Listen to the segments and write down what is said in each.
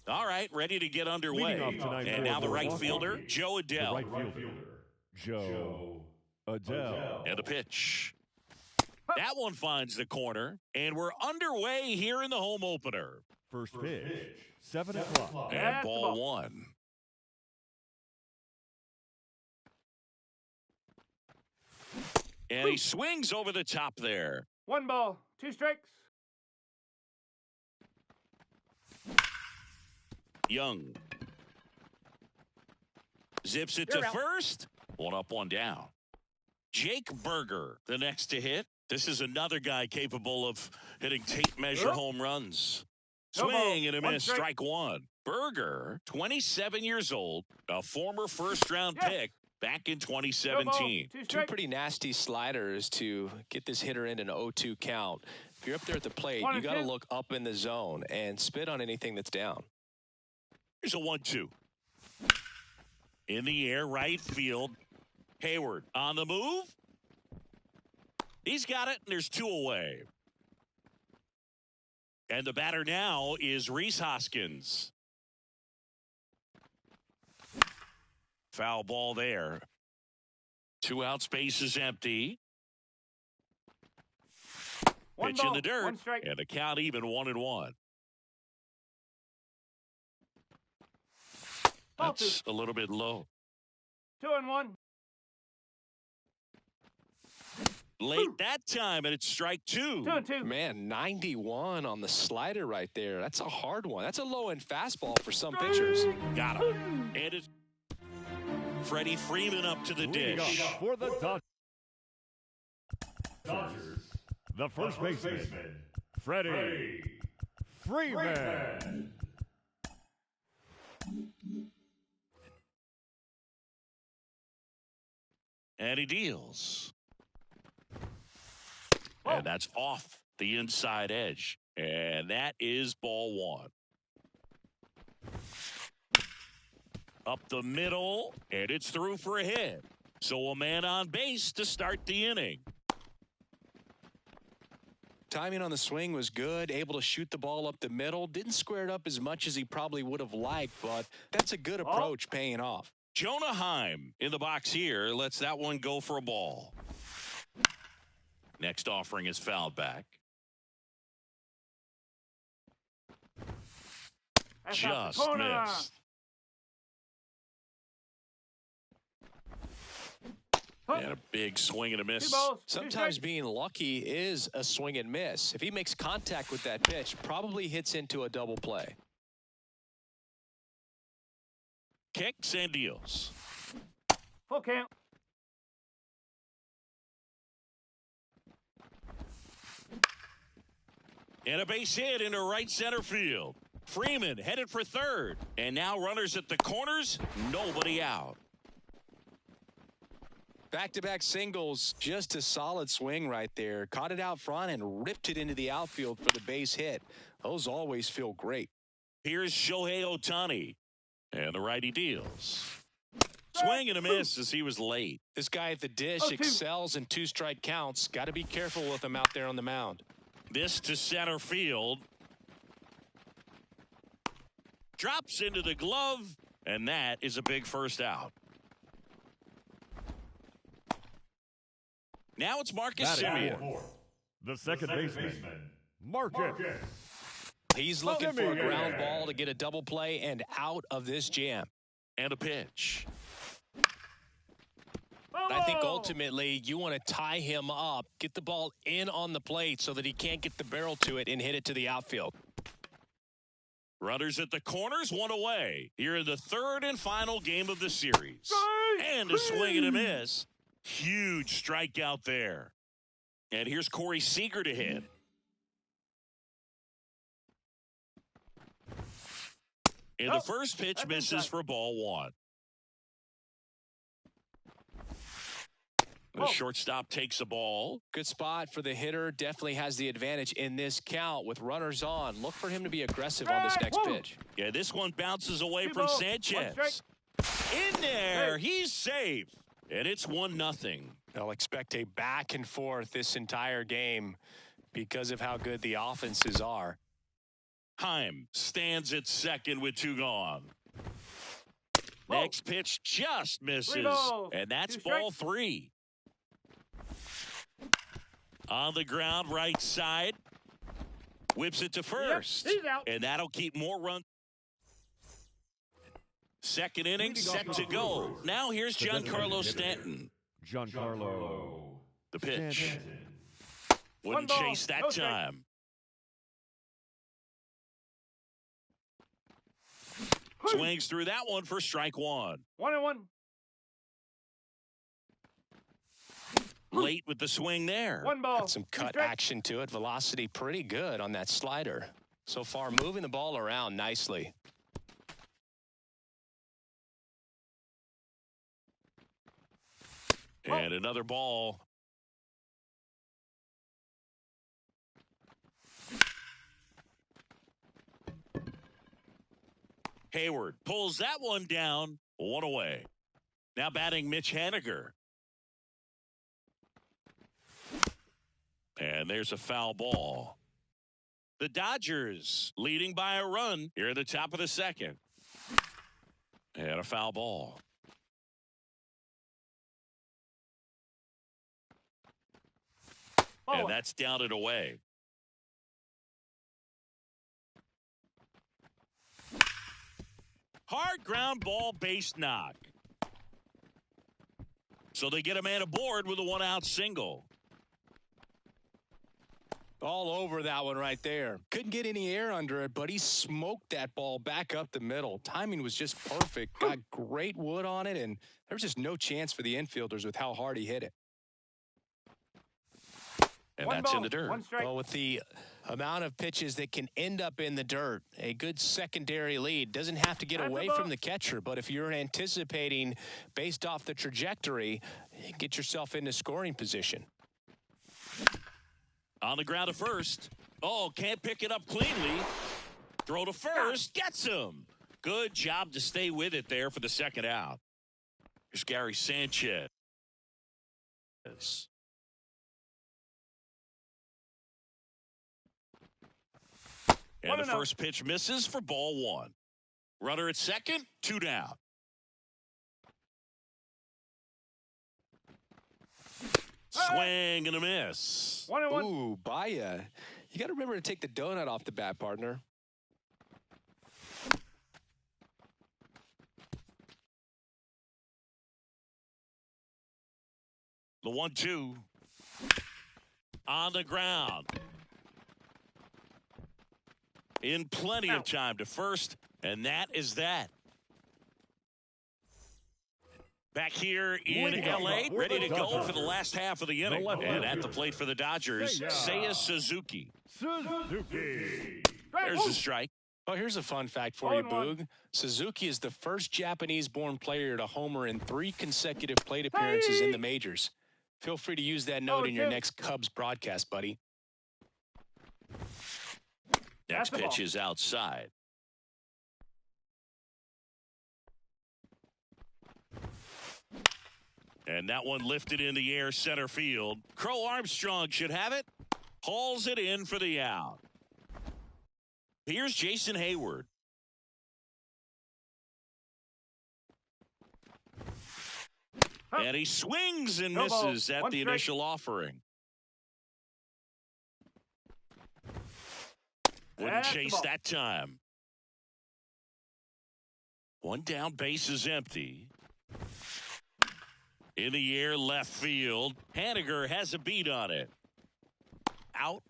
All right, ready to get underway. And now the right fielder, Joe Adell. Joe Adell. And the pitch. That one finds the corner, and we're underway here in the home opener. First pitch, 7 o'clock. And ball one. And he swings over the top there. 1 ball, 2 strikes. Young zips it to first. 1 up, 1 down. Jake Burger, the next to hit. This is another guy capable of hitting tape measure home runs. Swing and a miss, strike one. Burger, 27 years old, a former first-round pick back in 2017. Two pretty nasty sliders to get this hitter in an 0-2 count. If you're up there at the plate, you got to look up in the zone and spit on anything that's down. Here's a 1-2. In the air, right field. Hayward on the move. He's got it, and there's 2 away. And the batter now is Rhys Hoskins. Foul ball there. 2 out, space is empty. Pitch in the dirt, and the count even 1-1. That's a little bit low. 2-1. Late that time, and it's strike 2. 2-2. Man, 91 on the slider right there. That's a hard one. That's a low-end fastball for some pitchers. Got him. And it's Freddie Freeman up to the dish. For the Dodgers, the first baseman, Freddie Freeman. And he deals. And that's off the inside edge. And that is ball one. Up the middle, and it's through for a hit. So a man on base to start the inning. Timing on the swing was good, able to shoot the ball up the middle. Didn't square it up as much as he probably would have liked, but that's a good approach paying off. Jonah Heim in the box here lets that one go for a ball. Next offering is fouled back. Just missed. And a big swing and a miss. Sometimes being lucky is a swing and miss. If he makes contact with that pitch, probably hits into a double play. Kicks and deals. Full count. And a base hit into right center field. Freeman headed for third. And now runners at the corners, nobody out. Back-to-back singles, just a solid swing right there. Caught it out front and ripped it into the outfield for the base hit. Those always feel great. Here's Shohei Ohtani. And the righty deals. Swing and a miss as he was late. This guy at the dish excels in two-strike counts. Got to be careful with him out there on the mound. This to center field. Drops into the glove, and that is a big first out. Now it's Marcus Semien. The second baseman, Marcus. He's looking for a ground ball to get a double play and out of this jam. And a pitch. I think ultimately you want to tie him up, get the ball in on the plate so that he can't get the barrel to it and hit it to the outfield. Runners at the corners, one away. Here in the third and final game of the series. And a swing and a miss. Huge strikeout there. And here's Corey Seager to hit. And the first pitch misses for ball one. The shortstop takes the ball. Good spot for the hitter. Definitely has the advantage in this count with runners on. Look for him to be aggressive on this next pitch. Yeah, this one bounces away from Sanchez. In there, he's safe. And it's 1-0. They'll expect a back and forth this entire game because of how good the offenses are. Heim stands at second with 2 gone. Whoa. Next pitch just misses, 3 balls, and that's 2 ball strikes. 3. On the ground, right side. Whips it to first. Yep, he's out. And that'll keep more runs. Second inning set to go. Now here's Giancarlo Stanton. Giancarlo. The pitch. Stanton. Wouldn't 1 ball, chase that no strike. time. Swings through that one for strike 1. 1-1. Late with the swing there. 1 ball. Got some 2 cut strikes. action to it. Velocity pretty good on that slider. So far, moving the ball around nicely. And another ball. Hayward pulls that one down. 1 away. Now batting Mitch Haniger. And there's a foul ball. The Dodgers leading by a run here at the top of the second. And a foul ball. And that's down and away. Hard ground ball, base knock. So they get a man aboard with a 1-out single. All over that one right there. Couldn't get any air under it, but he smoked that ball back up the middle. Timing was just perfect. Got great wood on it, and there was just no chance for the infielders with how hard he hit it. And 1 that's ball, in the dirt. 1 strike. Well, with the amount of pitches that can end up in the dirt, a good secondary lead doesn't have to get That's a away ball. from the catcher, but if you're anticipating based off the trajectory, get yourself into scoring position. On the ground to first. Oh, can't pick it up cleanly. Throw to first. Gets him. Good job to stay with it there for the second out. Here's Gary Sanchez. And the 1-0. first pitch misses for ball 1. Runner at second, 2 down. Swing and a miss. 1-1. Ooh, Baya. You got to remember to take the donut off the bat, partner. The 1-2. On the ground. In plenty of time to first, and that is that. Back here in L.A., ready to go for the last half of the inning. And at the plate for the Dodgers, Seiya Suzuki. Suzuki. There's a strike. Oh, here's a fun fact for you, 0-1. Boog. Suzuki is the first Japanese-born player to homer in 3 consecutive plate appearances in the majors. Feel free to use that note in your 0-2. next Cubs broadcast, buddy. Next That's the pitch ball. is outside. And that one lifted in the air center field. Crow Armstrong should have it. Hauls it in for the out. Here's Jason Hayward. And he swings and No ball. misses at 1 the strike. initial offering. Wouldn't That's the chase ball. that time. 1 down, base is empty. In the air, left field. Haniger has a beat on it. Out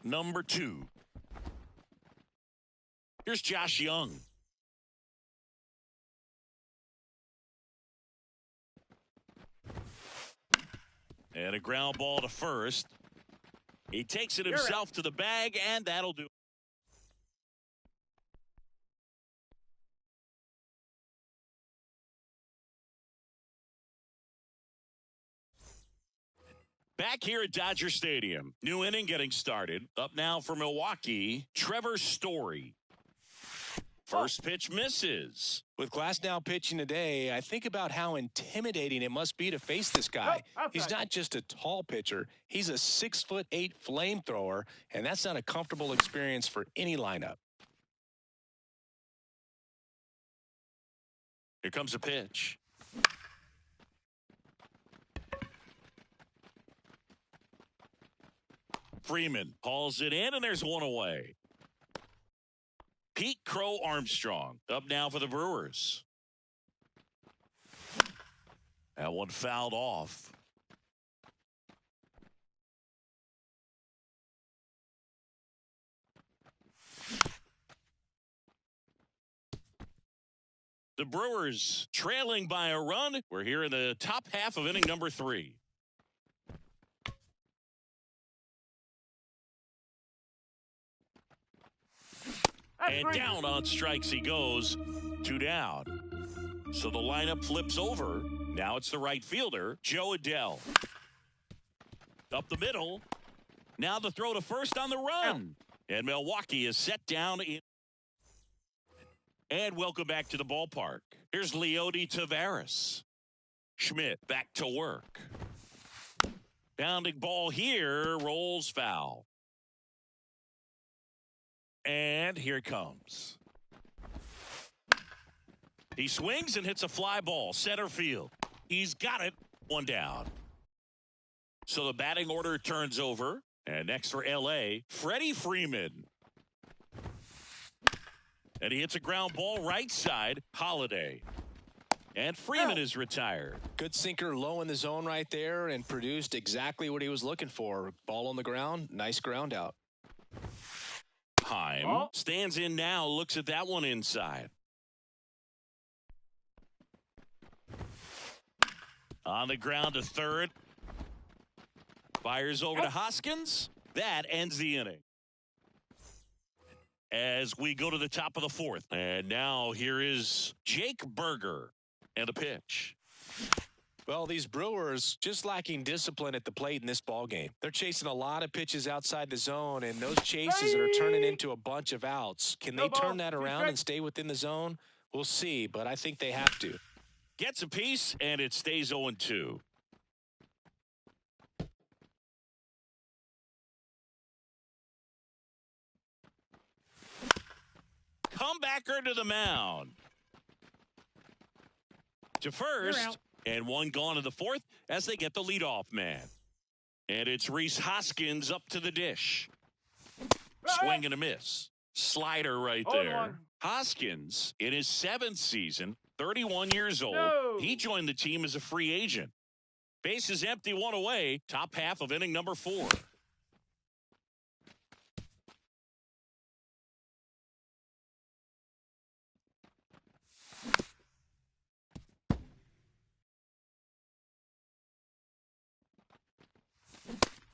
number 2. Here's Josh Young. And a ground ball to first. He takes it himself to the bag, and that'll do it. Back here at Dodger Stadium. New inning getting started. Up now for Milwaukee, Trevor Story. First pitch misses. With Glasnow pitching today, I think about how intimidating it must be to face this guy. He's outside. not just a tall pitcher. He's a 6'8" flamethrower, and that's not a comfortable experience for any lineup. Here comes a pitch. Freeman hauls it in, and there's one away. Pete Crow Armstrong up now for the Brewers. That one fouled off. The Brewers trailing by a run. We're here in the top half of inning number 3. And down on strikes he goes. 2 down. So the lineup flips over. Now it's the right fielder, Joe Adell. Up the middle. Now the throw to first on the run. And Milwaukee is set down in. And welcome back to the ballpark. Here's Leody Taveras. Schmidt back to work. Bounding ball here, rolls foul. And here it comes. He swings and hits a fly ball, center field. He's got it, 1 down. So the batting order turns over. And next for L.A., Freddie Freeman. And he hits a ground ball right side, Holiday. And Freeman is retired. Good sinker low in the zone right there and produced exactly what he was looking for. Ball on the ground, nice ground out. Heim stands in now, looks at that one inside. On the ground to third. Fires over to Hoskins. That ends the inning. As we go to the top of the 4th. And now here is Jake Burger and a pitch. Well, these Brewers just lacking discipline at the plate in this ball game. They're chasing a lot of pitches outside the zone, and those chases are turning into a bunch of outs. Can they turn that around and stay within the zone? We'll see, but I think they have to. Gets a piece, and it stays 0-2. Comebacker to the mound. To first, and one gone in the 4th as they get the leadoff man. And it's Rhys Hoskins up to the dish. Swing and a miss. Slider right there. Hoskins, in his 7th season, 31 years old. He joined the team as a free agent. Bases empty, 1 away. Top half of inning number 4.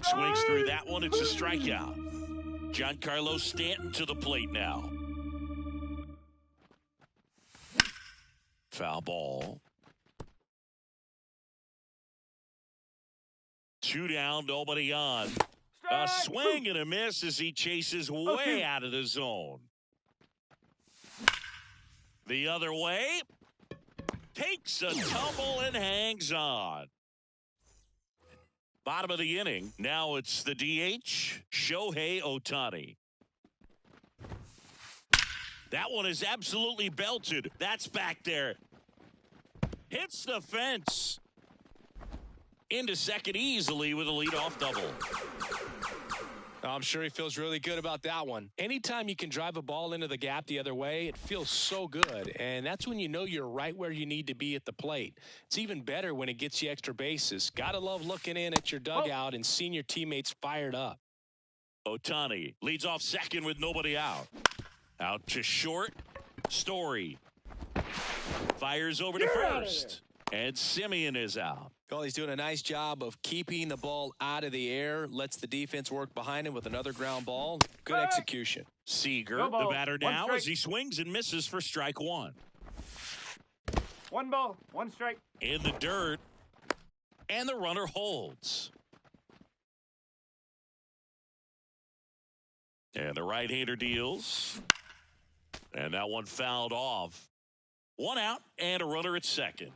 Swings through that one. It's a strikeout. Giancarlo Stanton to the plate now. Foul ball. 2 down, nobody on. A swing and a miss as he chases way out of the zone. The other way. Takes a tumble and hangs on. Bottom of the inning. Now it's the DH, Shohei Ohtani. That one is absolutely belted. That's back there. Hits the fence. Into second easily with a leadoff double. I'm sure he feels really good about that one. Anytime you can drive a ball into the gap the other way, it feels so good. And that's when you know you're right where you need to be at the plate. It's even better when it gets you extra bases. Gotta love looking in at your dugout and seeing your teammates fired up. Ohtani leads off second with nobody out. Out to short. Story fires over to first. And Simeon is out. Well, he's doing a nice job of keeping the ball out of the air. Lets the defense work behind him with another ground ball. Good execution. Seager, the batter now, as he swings and misses for strike 1. 1 ball, 1 strike. In the dirt. And the runner holds. And the right-hander deals. And that one fouled off. 1 out and a runner at second.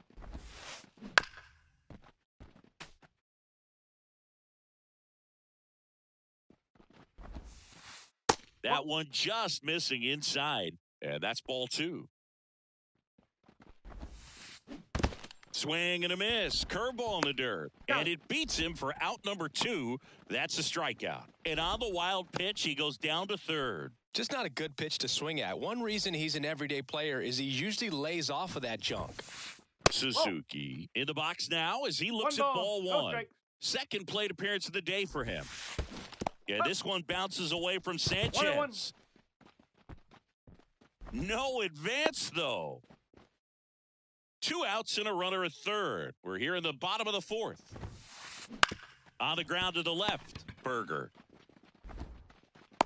That one just missing inside. And that's ball 2. Swing and a miss. Curveball in the dirt. And it beats him for out number 2. That's a strikeout. And on the wild pitch, he goes down to third. Just not a good pitch to swing at. One reason he's an everyday player is he usually lays off of that junk. Suzuki in the box now as he looks at ball 1. Second plate appearance of the day for him. Yeah, this one bounces away from Sanchez. No advance, though. 2 outs and a runner at third. We're here in the bottom of the 4th. On the ground to the left, Berger.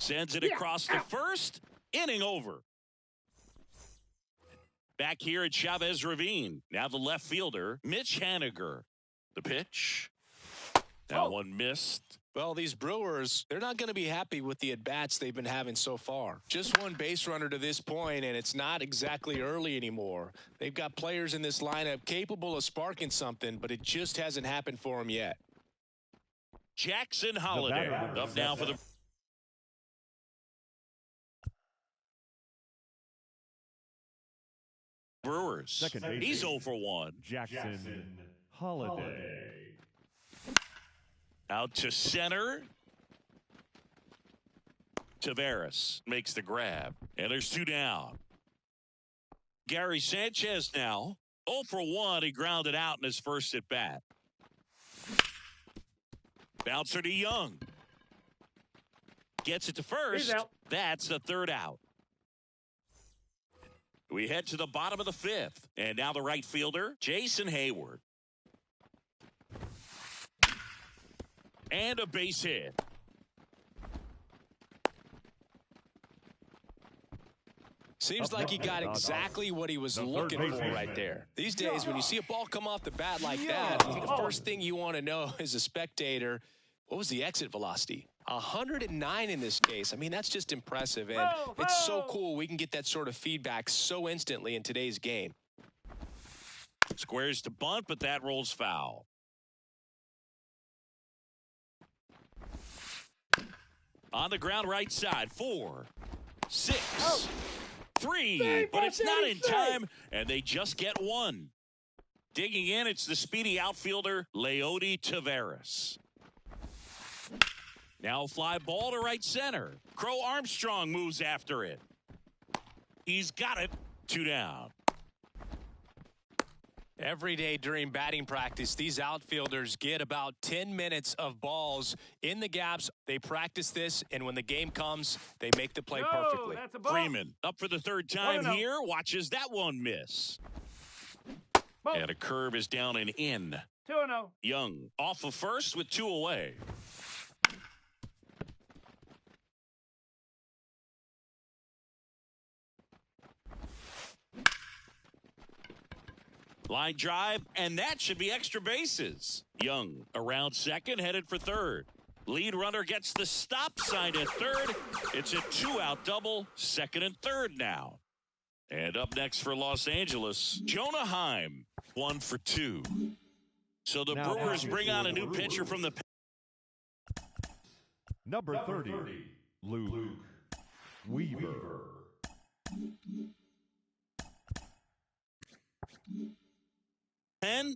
Sends it across the first. Inning over. Back here at Chavez Ravine. Now the left fielder, Mitch Haniger. The pitch. That one missed. Well, these Brewers, they're not going to be happy with the at-bats they've been having so far. Just one base runner to this point, and it's not exactly early anymore. They've got players in this lineup capable of sparking something, but it just hasn't happened for them yet. Jackson Holiday up now for the Brewers. Second base. He's 0 for 1. Jackson Holiday. Out to center. Taveras makes the grab. And there's 2 down. Gary Sanchez now 0 for 1. He grounded out in his first at bat. Bouncer to Young. Gets it to first. That's the 3rd out. We head to the bottom of the 5th. And now the right fielder, Jason Hayward. And a base hit. Seems like he got exactly what he was looking for right there. These days, when you see a ball come off the bat like that, the first thing you want to know as a spectator, what was the exit velocity? 109 in this case. I mean, that's just impressive, and it's so cool we can get that sort of feedback so instantly in today's game. Squares to bunt, but that rolls foul. On the ground right side, 4, 6, 3, but it's not in time, and they just get 1. Digging in, it's the speedy outfielder, Leody Taveras. Now fly ball to right center. Crow Armstrong moves after it. He's got it. 2 down. Every day during batting practice, these outfielders get about 10 minutes of balls in the gaps. They practice this, and when the game comes, they make the play perfectly. Freeman up for the 3rd time here. Watches that one miss. And a curve is down and in. 2-0. Young off of first with 2 away. Line drive, and that should be extra bases. Young around second, headed for third. Lead runner gets the stop sign at third. It's a 2-out double, second and third now. And up next for Los Angeles, Jonah Heim, 1 for 2. So the Brewers bring on a new pitcher from the Number 30, Luke Weaver.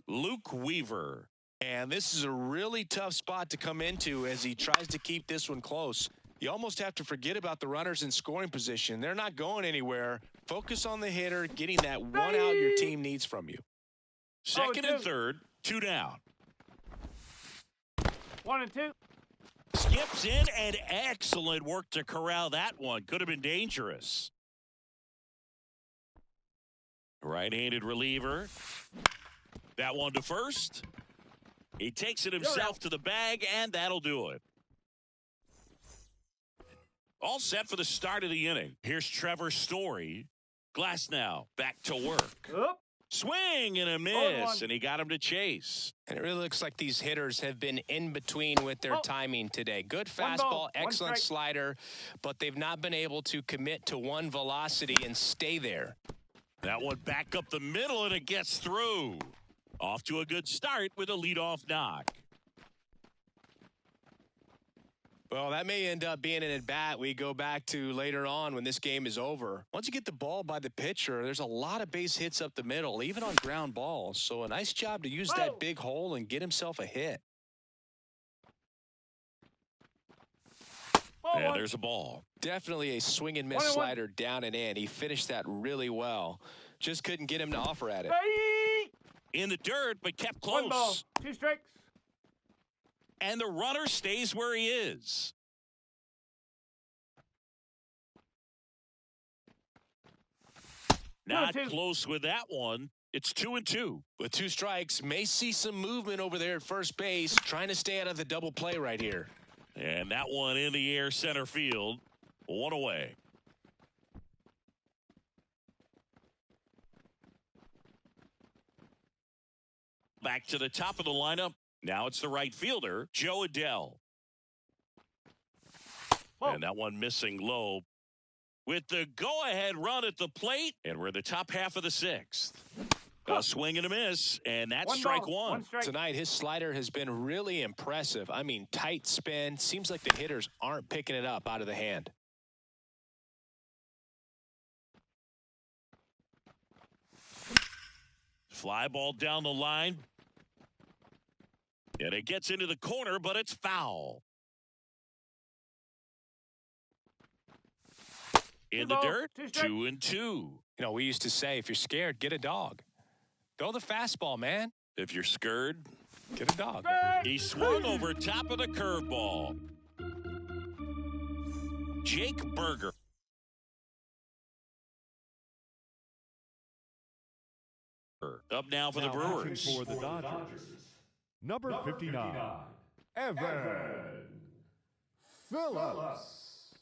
Luke Weaver. And this is a really tough spot to come into as he tries to keep this one close. You almost have to forget about the runners in scoring position. They're not going anywhere. Focus on the hitter, getting that 1 out your team needs from you. Second and third, 2 down. 1 and 2. Skips in, and excellent work to corral that one. Could have been dangerous. Right-handed reliever. That one to first. He takes it himself to the bag, and that'll do it. All set for the start of the inning. Here's Trevor Story. Glasnow back to work. Swing and a miss, and he got him to chase. And it really looks like these hitters have been in between with their timing today. Good fastball, excellent slider, but they've not been able to commit to one velocity and stay there. That one back up the middle, and it gets through. Off to a good start with a leadoff knock. Well, that may end up being an at-bat we go back to later on when this game is over. Once you get the ball by the pitcher, there's a lot of base hits up the middle, even on ground balls. So a nice job to use that big hole and get himself a hit. And there's a ball. Definitely a swing and miss slider down and in. He finished that really well. Just couldn't get him to offer at it. In the dirt, but kept close. 1 ball, 2 strikes. And the runner stays where he is. Not close with that one. It's 2-2. With 2 strikes, may see some movement over there at first base, trying to stay out of the double play right here. And that one in the air center field. 1 away. Back to the top of the lineup. Now it's the right fielder, Joe Adell. And that one missing low. With the go-ahead run at the plate, and we're in the top half of the 6th. A swing and a miss, and that's strike one. Tonight, his slider has been really impressive. I mean, tight spin. Seems like the hitters aren't picking it up out of the hand. Fly ball down the line. And it gets into the corner, but it's foul. In the dirt, 2-2. You know, we used to say, if you're scared, get a dog. Throw the fastball, man. If you're scared, get a dog. He swung over top of the curveball. Jake Burger. Up now for the Brewers. For the Dodgers. Number 59, Evan Phillips.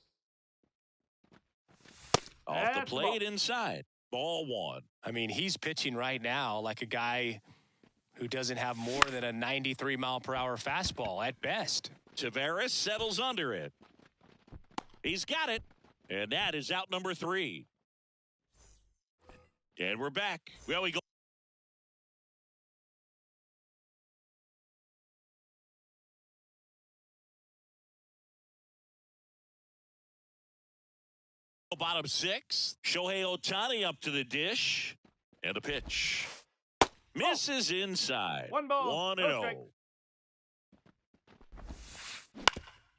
Off the plate inside. Ball 1. I mean, he's pitching right now like a guy who doesn't have more than a 93-mile-per-hour fastball at best. Taveras settles under it. He's got it. And that is out number 3. And we're back. Well, we go. Bottom 6. Shohei Ohtani up to the dish. And the pitch. Misses inside. 1 ball. 1-0.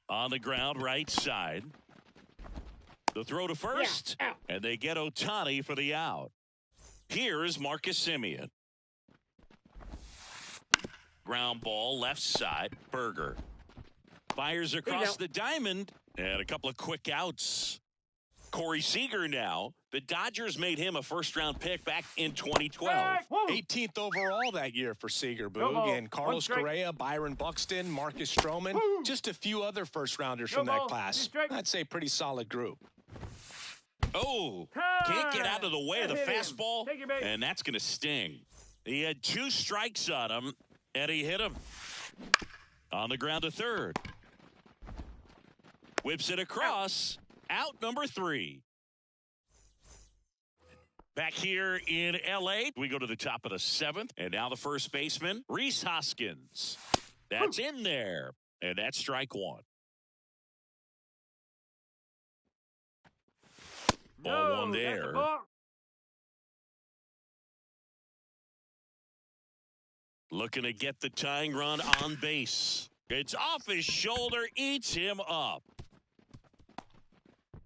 On the ground, right side. The throw to first. And they get Ohtani for the out. Here is Marcus Semien. Ground ball, left side. Burger. Fires across the diamond. And a couple of quick outs. Corey Seager now. The Dodgers made him a first-round pick back in 2012. 18th overall that year for Seager, Boog. And Carlos Correa, Byron Buxton, Marcus Stroman. Just a few other first-rounders from that class. I'd say pretty solid group. Oh, can't get out of the way of the fastball, and that's going to sting. He had 2 strikes on him, and he hit him. On the ground to third. Whips it across. Out number 3. Back here in L.A., we go to the top of the 7th. And now the first baseman, Rhys Hoskins. That's in there. And that's strike 1. Ball 1 there. Looking to get the tying run on base. It's off his shoulder, eats him up.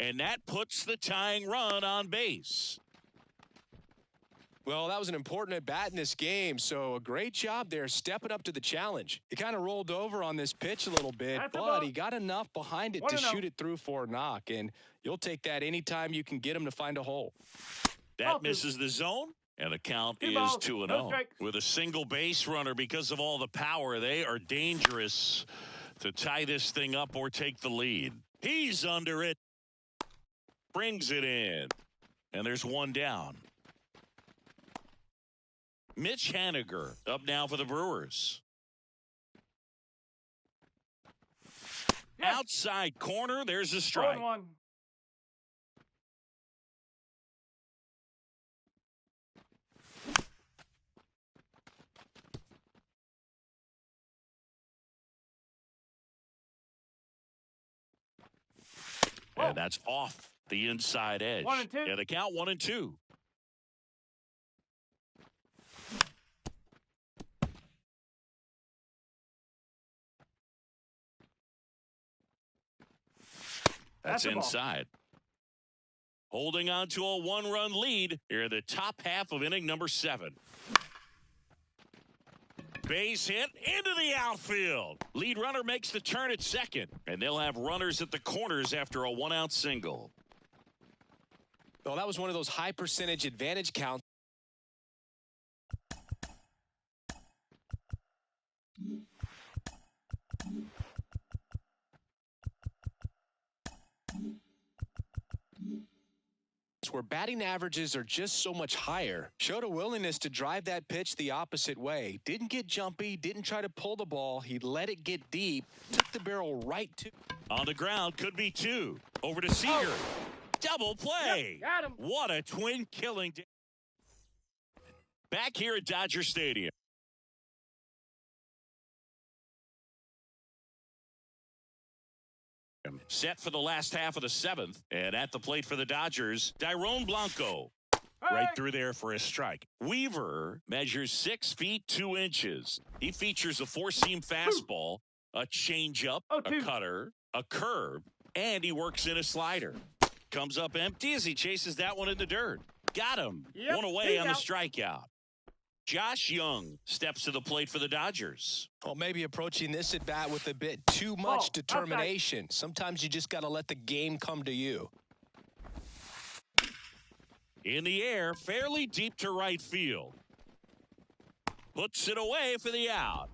And that puts the tying run on base. Well, that was an important at-bat in this game, so a great job there stepping up to the challenge. He kind of rolled over on this pitch a little bit, but he got enough behind it to shoot it through for a knock, and you'll take that anytime you can get him to find a hole. That misses the zone, and the count is 2-0. With a single base runner, because of all the power, they are dangerous to tie this thing up or take the lead. He's under it. Brings it in. And there's 1 down. Mitch Haniger up now for the Brewers. Outside corner, there's a strike. 0-1. And that's off the inside edge. 1 and 2. And the count 1 and 2. That's inside. Holding on to a 1-run lead here in the top half of inning number 7. Base hit into the outfield. Lead runner makes the turn at second, and they'll have runners at the corners after a 1-out single. Well, that was one of those high percentage advantage counts. Where batting averages are just so much higher. Showed a willingness to drive that pitch the opposite way. Didn't get jumpy, didn't try to pull the ball. He let it get deep, took the barrel right to. On the ground, could be 2. Over to Seager. Double play. Yep, got him. What a twin killing. Back here at Dodger Stadium. Set for the last half of the 7th. And at the plate for the Dodgers, Dairon Blanco. Right through there for a strike. Weaver measures 6 feet 2 inches. He features a 4-seam fastball, a changeup, a cutter, a curve, and he works in a slider. Comes up empty as he chases that one in the dirt. Got him. Yep, 1 away he's on the out. strikeout. Josh Young steps to the plate for the Dodgers. Well, maybe approaching this at bat with a bit too much determination. Sometimes you just got to let the game come to you. In the air, fairly deep to right field. Puts it away for the out.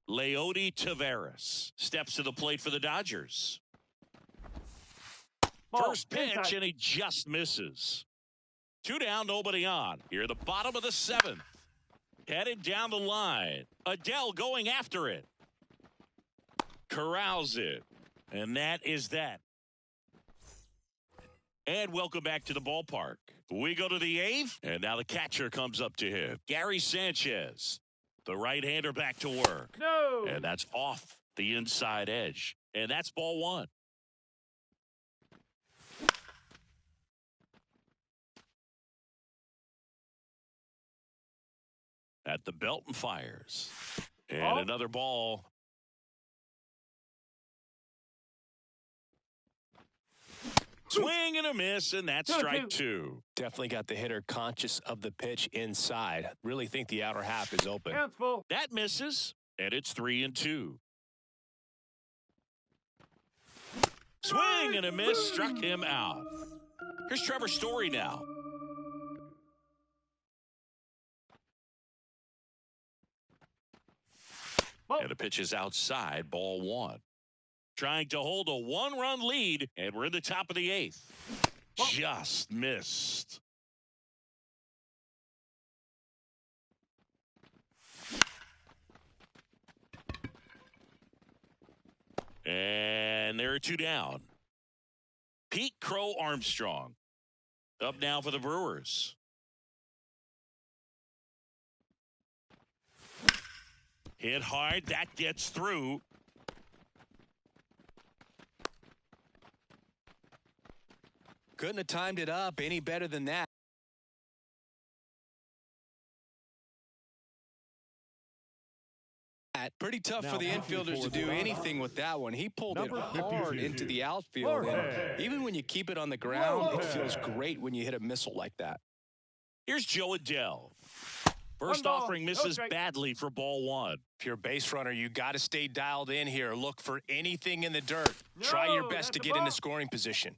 Leody Taveras steps to the plate for the Dodgers. First pitch, and he just misses. 2 down, nobody on. Here at the bottom of the 7th. Headed down the line. Adell going after it. Corrals it. And that is that. And welcome back to the ballpark. We go to the 8th, and now the catcher comes up to him. Gary Sanchez, the right-hander, back to work. No. And that's off the inside edge. And that's ball 1. At the belt and fires. And another ball. Swing and a miss, and that's strike 2. Definitely got the hitter conscious of the pitch inside. Really think the outer half is open. Hands full. That misses, and it's 3-2. Swing and a miss, struck him out. Here's Trevor Story now. And the pitch is outside, ball 1. Trying to hold a 1-run lead, and we're in the top of the 8th. Just missed. And there are 2 down. Pete Crow Armstrong up now for the Brewers. Hit hard, that gets through. Couldn't have timed it up any better than that. Pretty tough for the infielders to do anything with that one. He pulled it hard into the outfield. And even when you keep it on the ground, it feels great when you hit a missile like that. Here's Joe Adell. First offering misses badly for ball 1. If you're a base runner, you got to stay dialed in here. Look for anything in the dirt. Try your best to get into scoring position.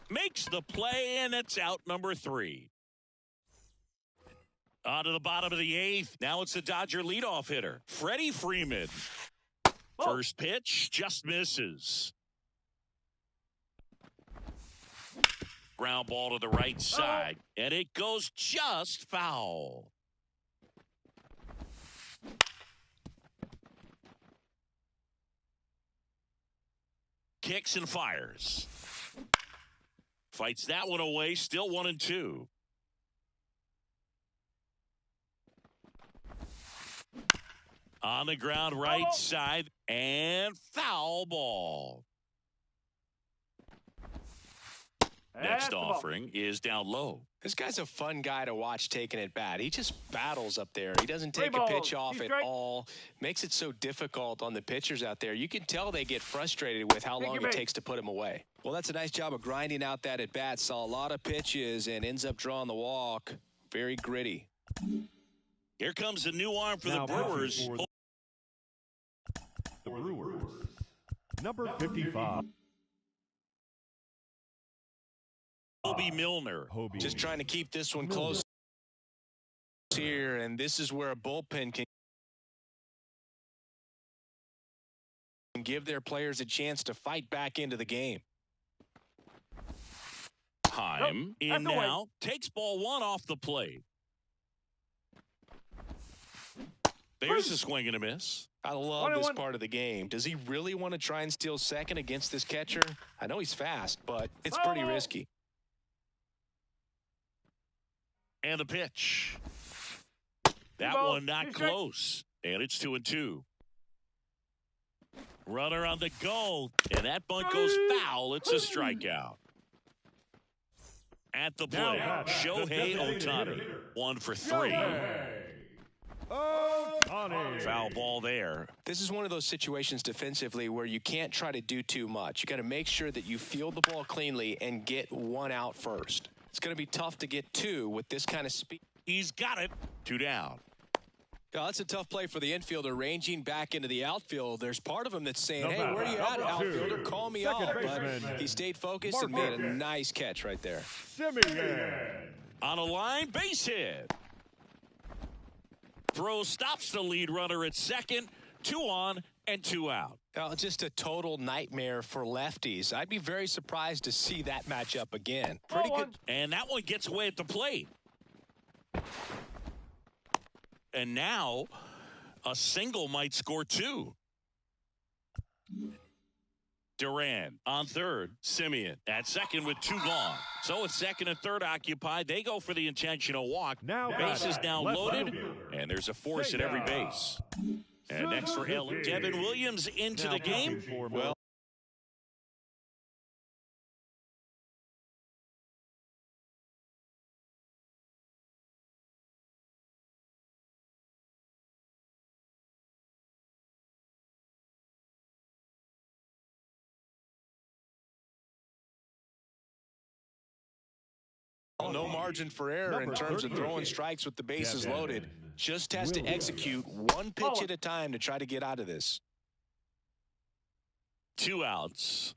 Makes the play, and it's out number 3. On to the bottom of the 8th. Now it's the Dodger leadoff hitter, Freddie Freeman. First pitch just misses. Ground ball to the right side, and it goes just foul. Kicks and fires. Fights that one away, still 1-2. On the ground, right side, and foul ball. Next offering is down low. This guy's a fun guy to watch taking at bat. He just battles up there. He doesn't take a pitch off at all. Makes it so difficult on the pitchers out there. You can tell they get frustrated with how long it takes to put him away. Well, that's a nice job of grinding out that at bat. Saw a lot of pitches and ends up drawing the walk. Very gritty. Here comes a new arm for the Brewers. The Brewers, number 55. Kobe Milner. Just trying to keep this one close here, and this is where a bullpen can give their players a chance to fight back into the game. Heim in now, takes ball one off the plate. There's a swing and a miss. I love this part of the game. Does he really want to try and steal second against this catcher? I know he's fast, but it's pretty risky. And the pitch. That one not close. And it's 2-2. Runner on the go. And that bunt goes foul. It's a strikeout. At the plate, Shohei Ohtani. 1 for 3. Foul ball there. This is one of those situations defensively where you can't try to do too much. You got to make sure that you field the ball cleanly and get one out first. It's going to be tough to get two with this kind of speed. He's got it. 2 down. Oh, that's a tough play for the infielder, ranging back into the outfield. There's part of him that's saying, hey, where are you at, outfielder? Call me off. But he stayed focused and made a nice catch right there. On a line, base hit. Throw stops the lead runner at second. 2 on and 2 out. Just a total nightmare for lefties. I'd be very surprised to see that matchup again. Pretty good. And that one gets away at the plate. And now a single might score 2. Duran on third. Simeon at second with 2 gone. So with second and third occupied, they go for the intentional walk. Now bases now loaded, and there's a force at every base. And next for Ellen, Devin Williams into the game. Well, No margin for error in terms of throwing strikes with the bases loaded. Just has to execute one pitch at a time to try to get out of this. 2 outs.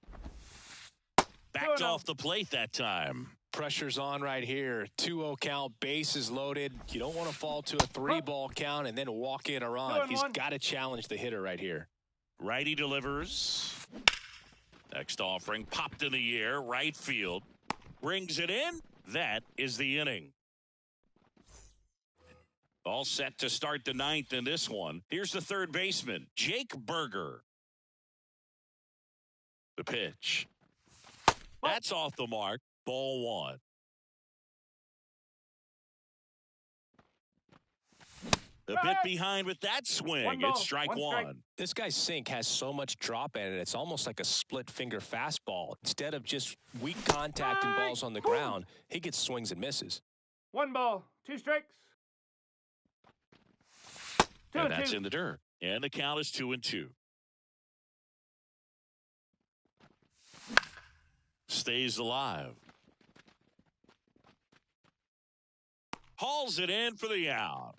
Backed off the plate that time. Pressure's on right here. 2-0 count, bases loaded. You don't want to fall to a 3-ball count and then walk in a run. He's got to challenge the hitter right here. Righty delivers. Next offering popped in the air, right field. Brings it in. That is the inning. All set to start the 9th in this one. Here's the third baseman, Jake Burger. The pitch. That's off the mark. Ball 1. The bit behind with that swing. It's strike 1. This guy's sink has so much drop in it. It's almost like a split finger fastball. Instead of just weak contact and balls on the ground, he gets swings and misses. 1 ball, 2 strikes. 2 and that's in the dirt. And the count is 2-2. Stays alive. Hauls it in for the out.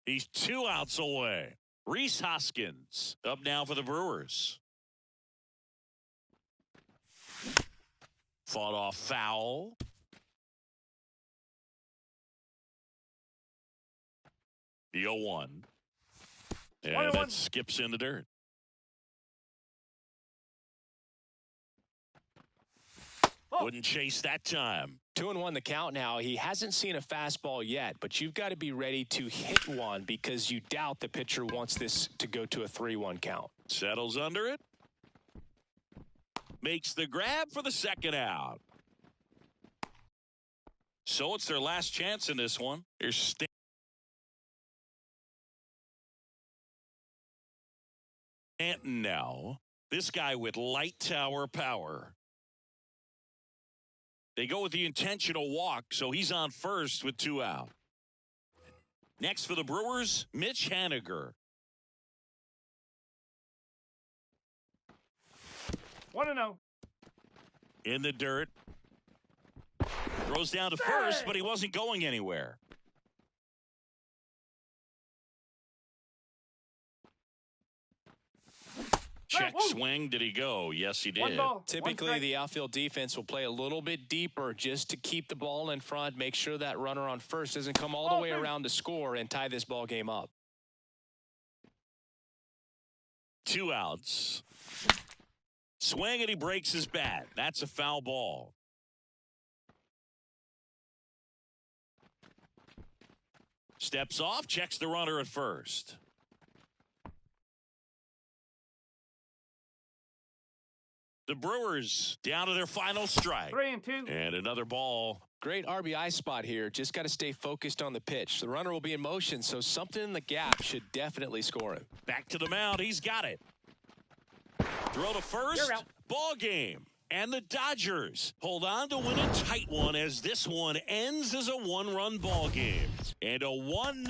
He's 2 outs away. Rhys Hoskins up now for the Brewers. Fought off foul. The 0-1. And that skips in the dirt. Wouldn't chase that time. 2-1 the count now. He hasn't seen a fastball yet, but you've got to be ready to hit one because you doubt the pitcher wants this to go to a 3-1 count. Settles under it. Makes the grab for the second out. So it's their last chance in this one. Here's Stanton now. This guy with light tower power. They go with the intentional walk, so he's on first with 2 out. Next for the Brewers, Mitch Haniger. 1-0. In the dirt. Throws down to first, but he wasn't going anywhere. Check swing. Did he go? Yes, he did. 1 ball, Typically, 1 strike. the outfield defense will play a little bit deeper just to keep the ball in front, make sure that runner on first doesn't come all the way around to score and tie this ball game up. 2 outs. Swing and he breaks his bat. That's a foul ball. Steps off, checks the runner at first. The Brewers down to their final strike. 3-2. And another ball. Great RBI spot here. Just got to stay focused on the pitch. The runner will be in motion, so something in the gap should definitely score him. Back to the mound. He's got it. Throw to first. You're out. Ball game. And the Dodgers hold on to win a tight one as this one ends as a 1-run ball game. And a 1-0.